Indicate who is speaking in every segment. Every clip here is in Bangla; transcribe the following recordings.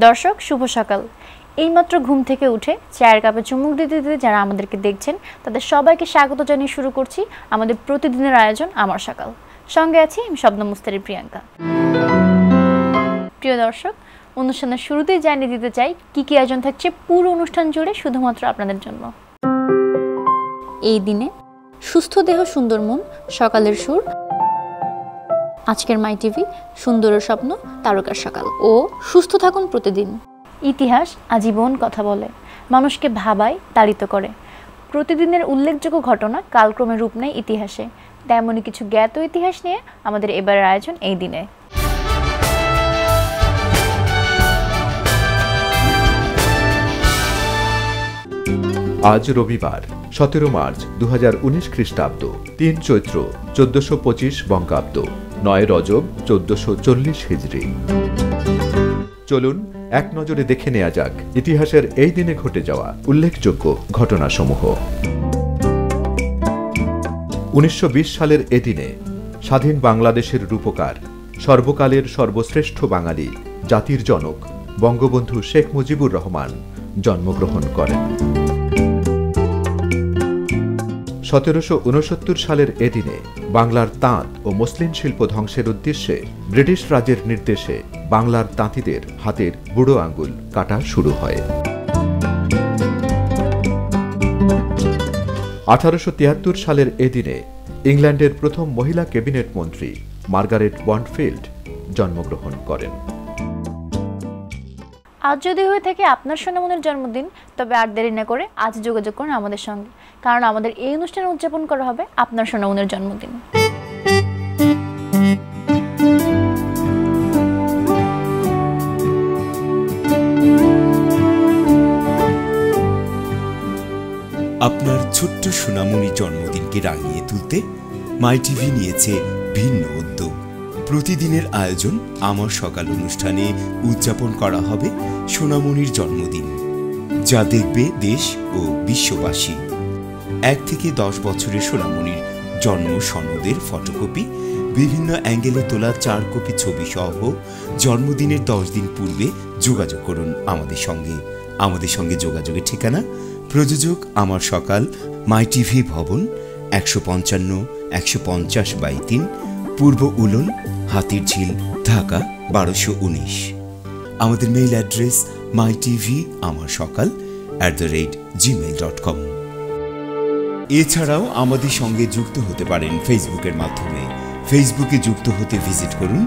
Speaker 1: দর্শক শুভ সকাল। এইমাত্র ঘুম থেকে উঠে চায়ের কাপে চুমুক দিতে দিতে যারা আমাদেরকে দেখছেন তাদের সবাইকে স্বাগত জানিয়ে শুরু করছি আমাদের প্রতিদিনের আয়োজন আমার সকাল। সঙ্গে আছি আমি শবনম মুস্তারি প্রিয়াঙ্কা। প্রিয় দর্শক, অনুষ্ঠানের শুরুতেই জানিয়ে দিতে চাই কি আয়োজন থাকছে পুরো অনুষ্ঠান জুড়ে শুধুমাত্র আপনাদের জন্য। এই দিনে সুস্থ দেহ সুন্দর মন, সকালের সুর, আজকের মাই টিভি, সুন্দরের স্বপ্ন, তারকার সকাল ও সুস্থ থাকুন প্রতিদিন। ইতিহাস আজীবন কথা বলে, মানুষকে ভাবায়, তাড়িত করে। প্রতিদিনের উল্লেখযোগ্য ঘটনা কালক্রমে রূপ নেয় ইতিহাসে। তেমনই কিছু জ্ঞাত ইতিহাস নিয়ে আমাদের এবারের আয়োজন এই দিনে।
Speaker 2: আজ রবিবার 17 মার্চ 2019 খ্রিস্টাব্দ, 3 চৈত্র 1425 বঙ্গাব্দ, 9 রজব 1440 হিজরি। চলুন এক নজরে দেখে নেওয়া যাক ইতিহাসের এই দিনে ঘটে যাওয়া উল্লেখযোগ্য ঘটনাসমূহ। 1920 সালের এদিনে স্বাধীন বাংলাদেশের রূপকার, সর্বকালের সর্বশ্রেষ্ঠ বাঙালি, জাতির জনক বঙ্গবন্ধু শেখ মুজিবুর রহমান জন্মগ্রহণ করেন। 1769 সালের এদিনে বাংলার তাঁত ও মসলিন শিল্প ধ্বংসের উদ্দেশ্যে ব্রিটিশ রাজের নির্দেশে বাংলার তাঁতিদের হাতের বুড়ো আঙ্গুল কাটা শুরু হয়। 1873 সালের এদিনে ইংল্যান্ডের প্রথম মহিলা ক্যাবিনেট মন্ত্রী মার্গারেট বন্ডফিল্ড জন্মগ্রহণ করেন।
Speaker 1: আজ যদি হয়ে থাকে আপনার সোনামনির জন্মদিন, তবে আর দেরি না করে আজ যোগাযোগ করুন আমাদের সঙ্গে, কারণ আমাদের এই অনুষ্ঠানে উদযাপন করা হবে আপনার সোনামনির জন্মদিন।
Speaker 3: আপনার ছোট্ট সোনামনির জন্মদিনকে রাঙিয়ে তুলতে মাই টিভি নিয়েছে ভিন্ন উদ্যোগ। প্রতিদিনের আয়োজন আমার সকাল অনুষ্ঠানে উদযাপন করা হবে সোনামনির জন্মদিন, যা দেখবে দেশ ও বিশ্ববাসী। 1 থেকে 10 বছরের সোনামনির জন্ম সনদের ফটোকপি, বিভিন্ন অ্যাঙ্গেলে তোলা 4 কপি ছবি সহ জন্মদিনের 10 দিন পূর্বে যোগাযোগ করুন আমাদের সঙ্গে। আমাদের সঙ্গে যোগাযোগের ঠিকানা: প্রযোজক আমার সকাল, মাই টিভি ভবন, 155/150/3, পূর্ব উলন, হাতিরঝিল, ঢাকা 1219। আমাদের মেইল অ্যাড্রেস mytvamarshakal@gmail.com। এছাড়াও আমাদের সঙ্গে যুক্ত হতে পারেন ফেসবুকের মাধ্যমে। ফেসবুকে যুক্ত হতে ভিজিট করুন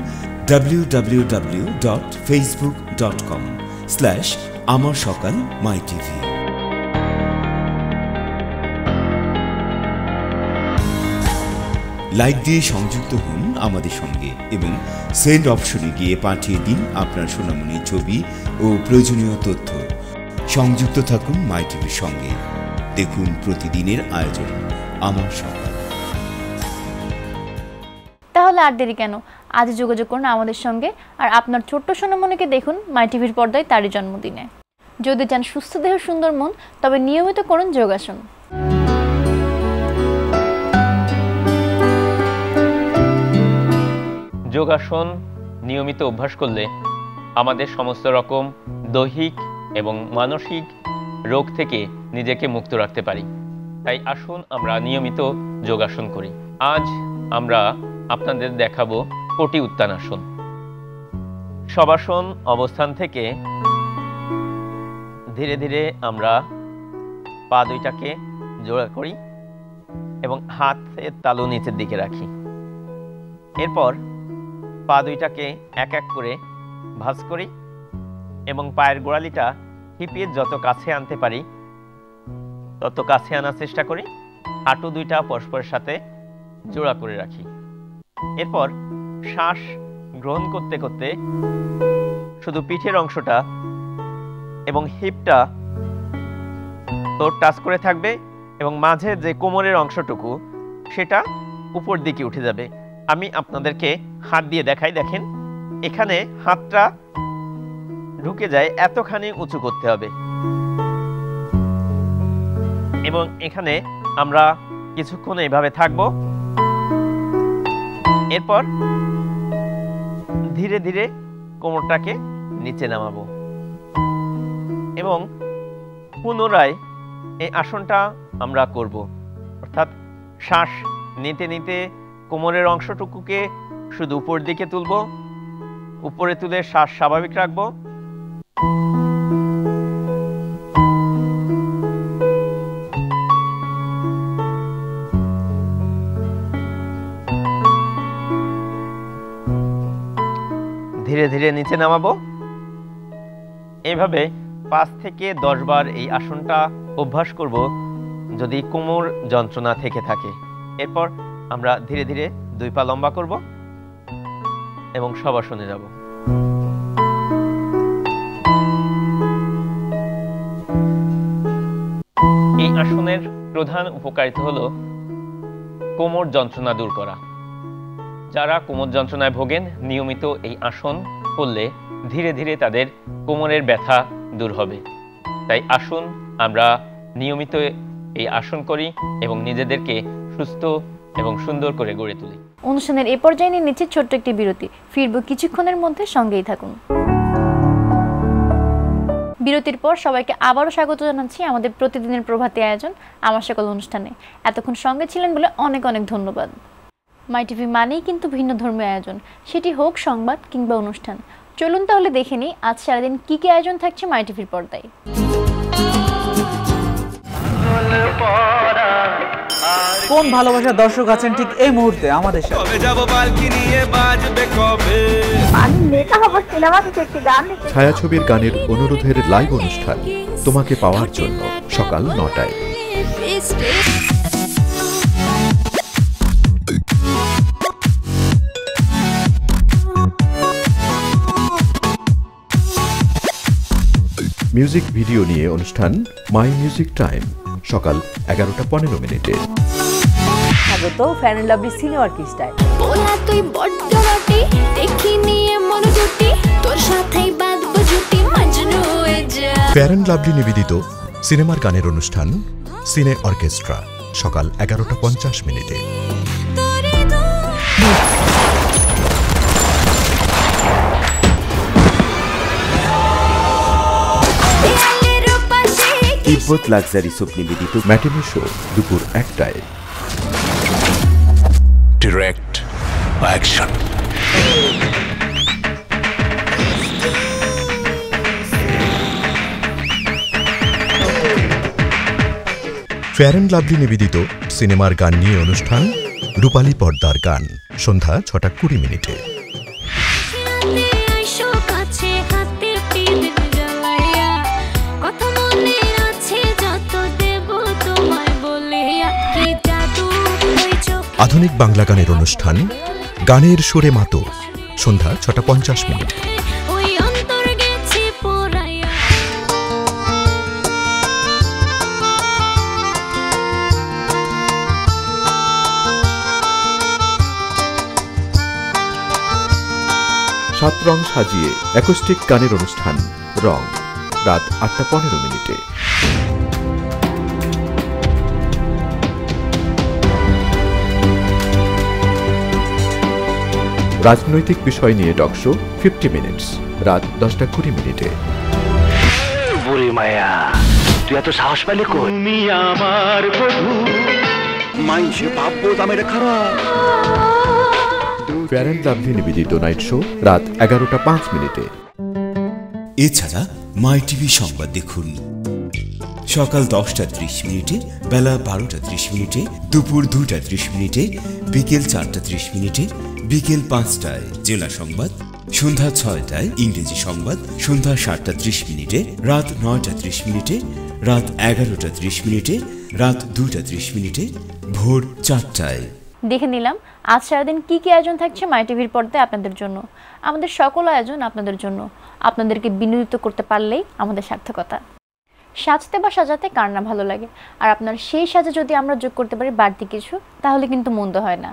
Speaker 3: www.facebook.com/amarshakalmytv। লাইক দিয়ে সংযুক্ত হন আমাদের সঙ্গে এবং সেন্ড অপশনে গিয়ে পাঠিয়ে দিন আপনার সোনামনির ছবি ও প্রয়োজনীয় তথ্য। সংযুক্ত থাকুন মাই টিভির সঙ্গে। দেখুন প্রতিদিনের আয়োজন আমার সকাল।
Speaker 1: তাহলে আর দেরি কেন, আজ যোগাযোগ করুন আমাদের সঙ্গে আর আপনার ছোট্ট সোনামনিকে দেখুন মাই টিভির পর্দায় তারই জন্মদিনে। যদি চান সুস্থ দেহ সুন্দর মন, তবে নিয়মিত করুন যোগাসন।
Speaker 4: যোগাসন নিয়মিত অভ্যাস করলে আমাদের সমস্ত রকম দৈহিক এবং মানসিক রোগ থেকে নিজেকে মুক্ত রাখতে পারি। তাই আসুন আমরা নিয়মিত যোগাসন করি। আজ আমরা আপনাদের দেখাবো কোটি উত্তানাসন। শবাসন অবস্থান থেকে ধীরে ধীরে আমরা পা দুইটাকে জোড়া করি এবং হাতের তালু নিচের দিকে রাখি। এরপর পা দুইটাকে এক এক করে ভাঁজ করি এবং পায়ের গোড়ালিটা হিপের যত কাছে আনতে পারি তত কাছে আনার চেষ্টা করি। হাঁটু দুইটা পরস্পরের সাথে জোড়া করে রাখি। এরপর শ্বাস গ্রহণ করতে করতে শুধু পিঠের অংশটা এবং হিপটা তোর টাচ করে থাকবে এবং মাঝে যে কোমরের অংশটুকু সেটা উপর দিকে উঠে যাবে। আমি আপনাদেরকে হাত দিয়ে দেখাই। দেখেন, এখানে হাতটা ঢুকে যায়, এতখানি উঁচু করতে হবে এবং এখানে আমরা কিছুক্ষণ এইভাবে থাকবো। এরপর ধীরে ধীরে কোমরটাকে নিচে নামাবো। এবং পুনরায় এই আসনটা আমরা করব, অর্থাৎ শ্বাস নিতে নিতে কোমরের অংশটুকুকে শুধু উপর দিকে তুলব, উপরে তুলে শ্বাস স্বাভাবিক রাখব। ধীরে ধীরে নিচে নামাবো। এইভাবে 5 থেকে 10 বার এই আসনটা অভ্যাস করব যদি কোমর যন্ত্রণা থেকে থাকে। এরপর আমরা ধীরে ধীরে 2 পা লম্বা করব এবং শবাসনে যাব। এই আসনের প্রধান উপকারিতা হলো কোমর যন্ত্রণা দূর করা। যারা কোমর যন্ত্রণায় ভোগেন নিয়মিত এই আসন করলে ধীরে ধীরে তাদের কোমরের ব্যথা দূর হবে। তাই আসুন আমরা নিয়মিত এই আসন করি এবং নিজেদেরকে সুস্থ এবং সুন্দর করে গড়ে তুলি।
Speaker 1: অনুষ্ঠানের এই পর্যায়ে নিয়ে নিচ্ছে ছোট্ট একটি বিরতি। ফিরব কিছুক্ষণের মধ্যে, সঙ্গেই থাকুন। বিরতির পর সবাইকে আবারও স্বাগত জানাচ্ছি আমাদের প্রতিদিনের প্রভাতী আয়োজন আমার সকল অনুষ্ঠানে। এতক্ষণ সঙ্গে ছিলেন বলে অনেক অনেক ধন্যবাদ। মাই টিভি মানেই কিন্তু ভিন্ন ধর্মীয় আয়োজন, সেটি হোক সংবাদ কিংবা অনুষ্ঠান। চলুন তাহলে দেখে নিই আজ সারাদিন কি কি আয়োজন থাকছে মাই টিভির পর্দায়।
Speaker 5: কোন ভালোবাসার দর্শক আছেন ঠিক এই মুহূর্তে আমাদের সাথে?
Speaker 2: ছায়াছবির গানের অনুরোধের লাইভ অনুষ্ঠান তোমাকে পাওয়ার জন্য সকাল 9টায়। মিউজিক ভিডিও নিয়ে অনুষ্ঠান মাই মিউজিক টাইম সকাল 11:15।
Speaker 6: স্বাগত ফেয়ার এন্ড লাভলি সিনে অর্কেস্ট্রায়।
Speaker 7: বলা তুই বড্ড রটি দেখি নিয়ে মন জুটি তোর সাথেই বাঁধবো জুটি মজনু হয়ে যা।
Speaker 8: ফেয়ার এন্ড লাভলি নিবেদিত সিনেমার গানের অনুষ্ঠান সিনে অর্কেস্ট্রা সকাল 11:50।
Speaker 3: তিব্বত লাক্সারি সুপ নিবেদিত
Speaker 2: ম্যাটিনি শো দুপুর 1টায়।
Speaker 8: Direct action. Fair and lovely নিবেদিত সিনেমার গান নিয়ে অনুষ্ঠান রূপালী পর্দার গান সন্ধ্যা 6:20। আধুনিক বাংলা গানের অনুষ্ঠান গানের সুরে মাতো সন্ধ্যা 6:50।
Speaker 2: সাত রং সাজিয়ে অ্যাকোস্টিক গানের অনুষ্ঠান রং রাত 8:15। রাজনৈতিক বিষয় নিয়ে টক শো 50 মিনিটস রাত 10:20।
Speaker 9: বুড়ি মায়া তুই এত সাহস পাইলে কই? তুমি আমার বধূ মাইনছে ভাববো দামের খারাপ।
Speaker 2: ফেয়ার এন্ড লাভলি নিবেদিত নাইট শো রাত 11:05।
Speaker 3: এছাড়া মাই টিভি সংবাদ দেখুন সকাল 10:30, বেলা 12:30, দুপুর 2:30, বিকেল 4:30, বিকেল 5টায় জেলা সংবাদ, সন্ধ্যা 6টায় ইংরেজি সংবাদ, সন্ধ্যা 7:30, রাত 9:30, রাত 11:30, রাত 2:30, ভোর 4টায়।
Speaker 1: দেখে নিলাম আজ সারাদিন কি কি আয়োজন থাকছে মাই টিভির পর্দায় আপনাদের জন্য। আমাদের সকল আয়োজন আপনাদের জন্য, আপনাদেরকে বিনোদিত করতে পারলেই আমাদের সার্থকতা। সাজতে বা সাজাতে কার না ভালো লাগে, আর আপনার সেই সাজে যদি আমরা যোগ করতে পারি বাড়তি কিছু, তাহলে কিন্তু মন্দ হয় না।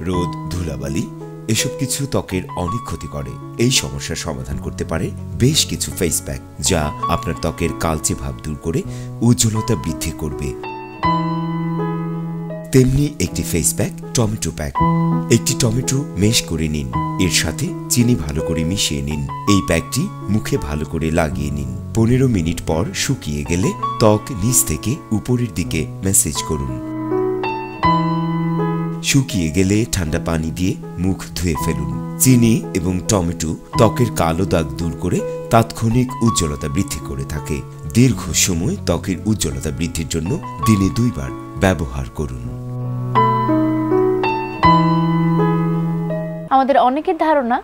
Speaker 3: রোদ, ধুলাবালি এসব কিছু ত্বকের অনেক ক্ষতি করে। এই সমস্যার সমাধান করতে পারে বেশ কিছু ফেস প্যাক, যা আপনার ত্বকের কালচে ভাব দূর করে উজ্জ্বলতা বৃদ্ধি করবে। তেমনি একটি ফেস প্যাক টমেটো প্যাক। একটি টমেটো মেশ করে নিন, এর সাথে চিনি ভালো করে মিশিয়ে নিন। এই প্যাকটি মুখে ভালো করে লাগিয়ে নিন। 15 মিনিট পর শুকিয়ে গেলে ত্বক নিচ থেকে উপরের দিকে ম্যাসেজ করুন। শুকিয়ে গেলে ঠান্ডা পানি দিয়ে মুখ ধুয়ে ফেলুন। চিনি এবং টমেটো ত্বকের কালো দাগ দূর করে তাৎক্ষণিক উজ্জ্বলতা বৃদ্ধি করে থাকে। দীর্ঘ সময় ত্বকের উজ্জ্বলতা বৃদ্ধির জন্য দিনে 2 বার ব্যবহার করুন।
Speaker 1: আমাদের অনেকের ধারণা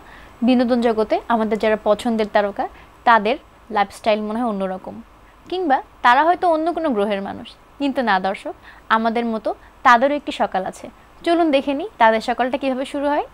Speaker 1: বিনোদন জগতে আমাদের যারা পছন্দের তারকা তাদের লাইফস্টাইল মনে হয় অন্যরকম, কিংবা তারা হয়তো অন্য কোনো গ্রহের মানুষ। কিন্তু না দর্শক, আমাদের মতো তাদেরও একটি সকাল আছে। চলুন দেখে নিই তাদের সকালটা কিভাবে শুরু হয়।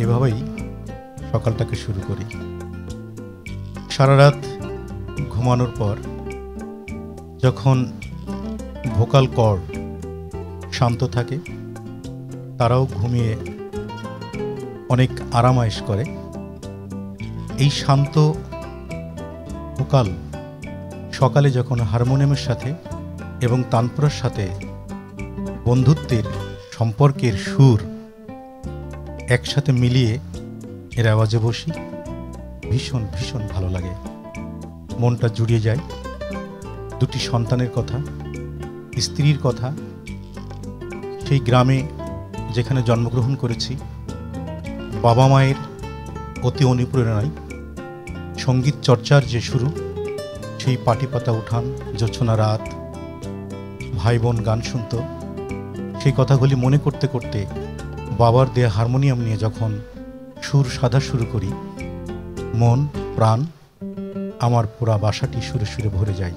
Speaker 10: এভাবেই সকালটাকে শুরু করি। সারা রাত ঘুমানোর পর যখন ভোকাল কর্ড শান্ত থাকে, তারাও ঘুমিয়ে অনেক আরামায়েশ করে। এই শান্ত ভোকাল সকালে যখন হারমোনিয়ামের সাথে এবং তানপুরার সাথে বন্ধুত্বের সম্পর্কের সুর একসাথে মিলিয়ে এর আওয়াজে বসি, ভীষণ ভীষণ ভালো লাগে। মনটা জুড়িয়ে যায়। দুটি সন্তানের কথা, স্ত্রীর কথা, সেই গ্রামে যেখানে জন্মগ্রহণ করেছি, বাবা মায়ের অতি অনুপ্রেরণায় সঙ্গীত চর্চার যে শুরু, সেই পাটিপাতা উঠান, জোছনা রাত, ভাই বোন গান শুনত, সেই কথাগুলি মনে করতে করতে বাবার দেয়া হারমোনিয়াম নিয়ে যখন সুর সাধা শুরু করি, মন প্রাণ আমার পুরা বাসাটি সুরে সুরে ভরে যায়।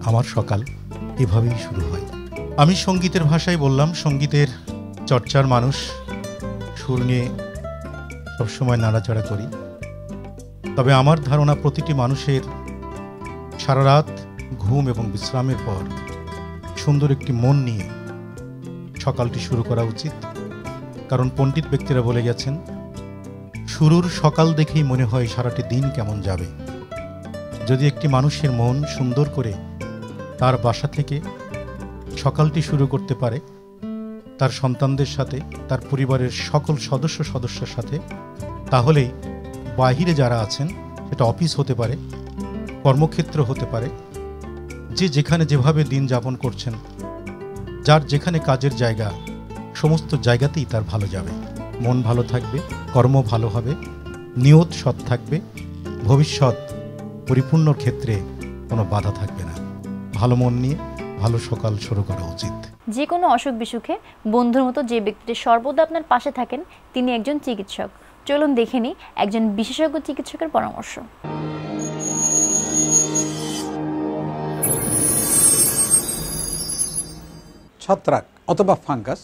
Speaker 10: আমার সকাল এভাবেই শুরু হয়। আমি সঙ্গীতের ভাষায় বললাম, সঙ্গীতের চর্চার মানুষ, সুর নিয়ে সবসময় নাড়াচাড়া করি। তবে আমার ধারণা প্রতিটি মানুষের সারা রাত ঘুম এবং বিশ্রামের পর সুন্দর একটি মন নিয়ে সকালটি শুরু করা উচিত। কারণ পণ্ডিত ব্যক্তিরা বলে গেছেন, শুরুর সকাল দেখেই মনে হয় সারাটি দিন কেমন যাবে। যদি একটি মানুষের মন সুন্দর করে তার বাসা থেকে সকালটি শুরু করতে পারে, তার সন্তানদের সাথে, তার পরিবারের সকল সদস্যের সাথে, তাহলেই বাহিরে যারা আছেন, সেটা অফিস হতে পারে, কর্মক্ষেত্র হতে পারে, যে যেখানে যেভাবে দিন যাপন করছেন, যার যেখানে কাজের জায়গা, সমস্ত জায়গাতেই তার ভালো যাবে। মন ভালো থাকবে, কর্ম ভালো হবে, নিয়ত সৎ থাকবে, ভবিষ্যৎ পরিপূর্ণ ক্ষেত্রে কোনো বাধা থাকবে না। ভালো মন নিয়ে ভালো সকাল শুরু করা উচিত।
Speaker 1: যে কোনো অসুখ বিসুখে বন্ধুর মতো যে ব্যক্তিটি সর্বদা আপনার পাশে থাকেন, তিনি একজন চিকিৎসক। চলুন দেখে নিই একজন বিশেষজ্ঞ চিকিৎসকের পরামর্শ।
Speaker 11: ছত্রাক অথবা ফাঙ্গাস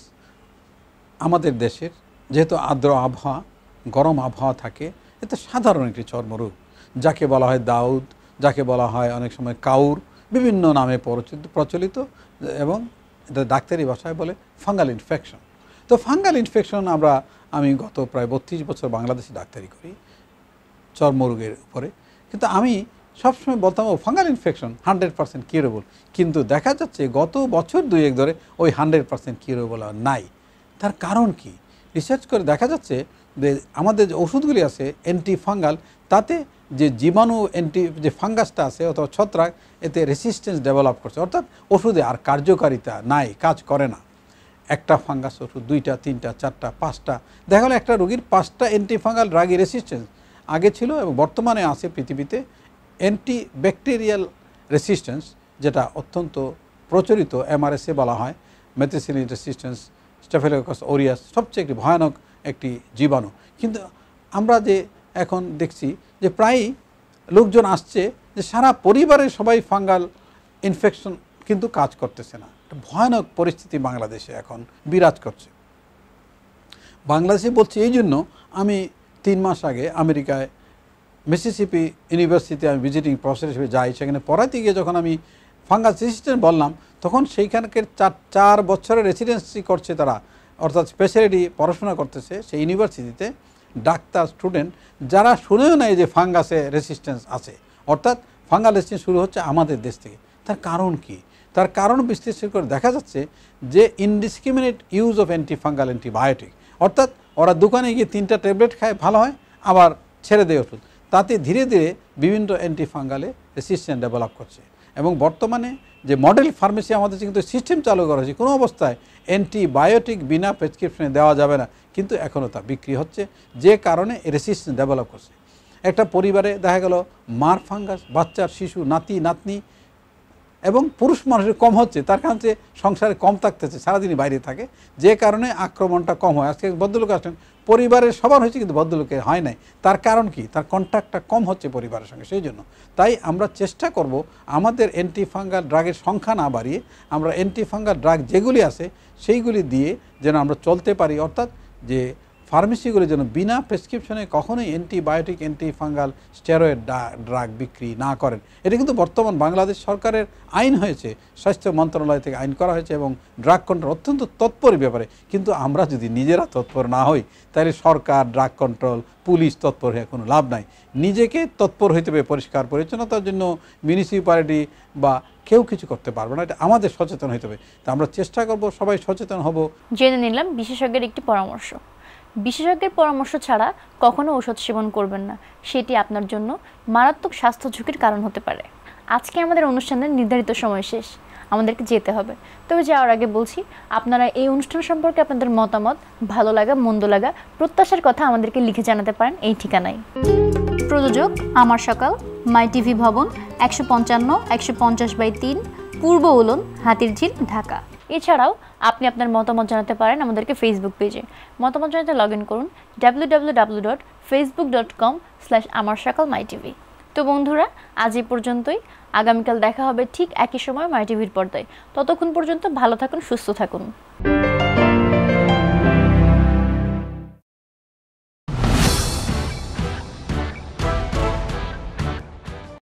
Speaker 11: আমাদের দেশের যেহেতু আর্দ্র আবহাওয়া, গরম আবহাওয়া থাকে, এতে সাধারণ একটি চর্মরোগ, যাকে বলা হয় দাউদ, যাকে বলা হয় অনেক সময় কাউর, বিভিন্ন নামে প্রচলিত, এবং এটা ডাক্তারি ভাষায় বলে ফাঙ্গাল ইনফেকশন। তো ফাঙ্গাল ইনফেকশন আমি গত প্রায় 32 বছর বাংলাদেশে ডাক্তারি করি চর্মরোগের উপরে, কিন্তু আমি সবসময় বলতাম ফাঙ্গাল ইনফেকশন 100% কিউরেবল, কিন্তু দেখা যাচ্ছে গত বছর 2-1 ধরে ওই 100% কিউরেবল নাই। তার কারণ কি? রিসার্চ করে দেখা যাচ্ছে যে আমাদের যে ওষুধগুলি আছে অ্যান্টি ফাঙ্গাল, তাতে যে জীবাণু যে ফাঙ্গাসটা আছে অথবা ছত্রাক, এতে রেসিস্টেন্স ডেভেলপ করছে, অর্থাৎ ওষুধে আর কার্যকারিতা নাই, কাজ করে না। একটা ফাঙ্গাস ওষুধ 2টা 3টা 4টা 5টা, দেখা গেলো একটা রোগীর 5টা অ্যান্টিফাঙ্গাল ড্রাগই রেসিস্টেন্স আগে ছিল, এবং বর্তমানে আছে পৃথিবীতে অ্যান্টি ব্যাকটেরিয়াল রেসিস্টেন্স, যেটা অত্যন্ত প্রচলিত, এমআরএসএ বলা হয়, মেথিসিলিন রেসিস্টেন্স, স্টেফিলোককাস অরিয়াস, সবচেয়ে একটি ভয়ানক একটি জীবাণু। কিন্তু আমরা যে এখন দেখছি যে প্রায়ই লোকজন আসছে যে সারা পরিবারের সবাই ফাঙ্গাল ইনফেকশন, কিন্তু কাজ করতেছে না। ভয়ানক পরিস্থিতি বাংলাদেশে এখন বিরাজ করছে। বাংলাদেশে বলছি এই জন্য, আমি 3 মাস আগে আমেরিকায় মিসিসিপি ইউনিভার্সিটিতে আমি ভিজিটিং প্রফেসর হিসেবে যাই। সেখানে পড়াতে গিয়ে যখন আমি ফাঙ্গাস রেসিস্ট্যান্ট বললাম, তখন সেইখানকার 4 বছরের রেসিডেন্সি করছে তারা, অর্থাৎ স্পেশালিটি পড়াশোনা করতেছে সেই ইউনিভার্সিটিতে ডাক্তার, স্টুডেন্ট, যারা শুনেও নেয় যে ফাঙ্গাসে রেসিস্ট্যান্স আছে, অর্থাৎ ফাঙ্গাল রেসিস্ট্যান্স শুরু হচ্ছে আমাদের দেশ থেকে। তার কারণ কি? তার কারণ বিশ্লেষণ করে দেখা যাচ্ছে যে indiscriminate use of antifungal antibiotic, অর্থাৎ ওরা দোকানে গিয়ে 3টা ট্যাবলেট খায়, ভালো হয়, আবার ছেড়ে দেয় ওষুধ। তাতে ধীরে ধীরে বিভিন্ন অ্যান্টিফাঙ্গালে রেসিস্ট্যান্স ডেভেলপ করছে। এবং বর্তমানে যে মডেল ফার্মেসি আমাদের কিন্তু সিস্টেম চালু করা হয়েছে, কোনো অবস্থায় অ্যান্টিবায়োটিক বিনা প্রেসক্রিপশনে দেওয়া যাবে না, কিন্তু এখনও তা বিক্রি হচ্ছে, যে কারণে রেসিস্ট্যান্স ডেভেলপ করছে। একটা পরিবারে দেখা গেল মার ফাঙ্গাস, বাচ্চার, শিশু, নাতি নাতনি এবং পুরুষ মানুষের কম হচ্ছে, তার কারণে সংসারে কম থাকতেছে, সারাদিনই বাইরে থাকে, যে কারণে আক্রমণটা কম হয়। আজকে ভদ্রলোক আসেন, পরিবারের সবার হয়েছে কিন্তু ভদ্রলোকের হয় নাই। তার কারণ কি? তার কন্ট্যাক্টটা কম হচ্ছে পরিবারের সঙ্গে। সেই জন্য তাই আমরা চেষ্টা করব আমাদের অ্যান্টিফাঙ্গাল ড্রাগের সংখ্যা না বাড়িয়ে আমরা অ্যান্টিফাঙ্গাল ড্রাগ যেগুলি আছে সেইগুলি দিয়ে যেন আমরা চলতে পারি, অর্থাৎ যে ফার্মেসিগুলি যেন বিনা প্রেসক্রিপশনে কখনোই অ্যান্টিবায়োটিক, অ্যান্টিফাঙ্গাল, স্টেরয়েড ড্রাগ বিক্রি না করেন। এটা কিন্তু বর্তমান বাংলাদেশ সরকারের আইন হয়েছে, স্বাস্থ্য মন্ত্রণালয় থেকে আইন করা হয়েছে এবং ড্রাগ কন্ট্রোল অত্যন্ত তৎপর ব্যাপারে। কিন্তু আমরা যদি নিজেরা তৎপর না হই, তাহলে সরকার, ড্রাগ কন্ট্রোল, পুলিশ তৎপর হয়ে কোনো লাভ নাই। নিজেকে তৎপর হইতে হবে পরিষ্কার পরিচ্ছন্নতার জন্য। মিউনিসিপ্যালিটি বা কেউ কিছু করতে পারবে না, এটা আমাদের সচেতন হইতে হবে। তা আমরা চেষ্টা করব সবাই সচেতন হব।
Speaker 1: জেনে নিলাম বিশেষজ্ঞের একটি পরামর্শ। বিশেষজ্ঞের পরামর্শ ছাড়া কখনো ঔষধ সেবন করবেন না, সেটি আপনার জন্য মারাত্মক স্বাস্থ্য ঝুঁকির কারণ হতে পারে। আজকে আমাদের অনুষ্ঠানের নির্ধারিত সময় শেষ, আমাদেরকে যেতে হবে। তবে যাওয়ার আগে বলছি, আপনারা এই অনুষ্ঠান সম্পর্কে আপনাদের মতামত, ভালো লাগা, মন্দ লাগা, প্রত্যাশার কথা আমাদেরকে লিখে জানাতে পারেন এই ঠিকানায়। প্রযোজক আমার সকাল, মাই টিভি ভবন, 155/150/3, পূর্ব উলন, হাতিরঝিল, ঢাকা। এছাড়াও আপনি আপনার মতামত জানাতে পারেন আমাদেরকে ফেসবুক পেজে। মতামত জানাতে লগ ইন করুন www.facebook.com/amarshakalmytv। তো বন্ধুরা, আজ এই পর্যন্তই। আগামীকাল দেখা হবে ঠিক একই সময় মাই টিভির পর্দায়। ততক্ষণ পর্যন্ত ভালো থাকুন, সুস্থ থাকুন।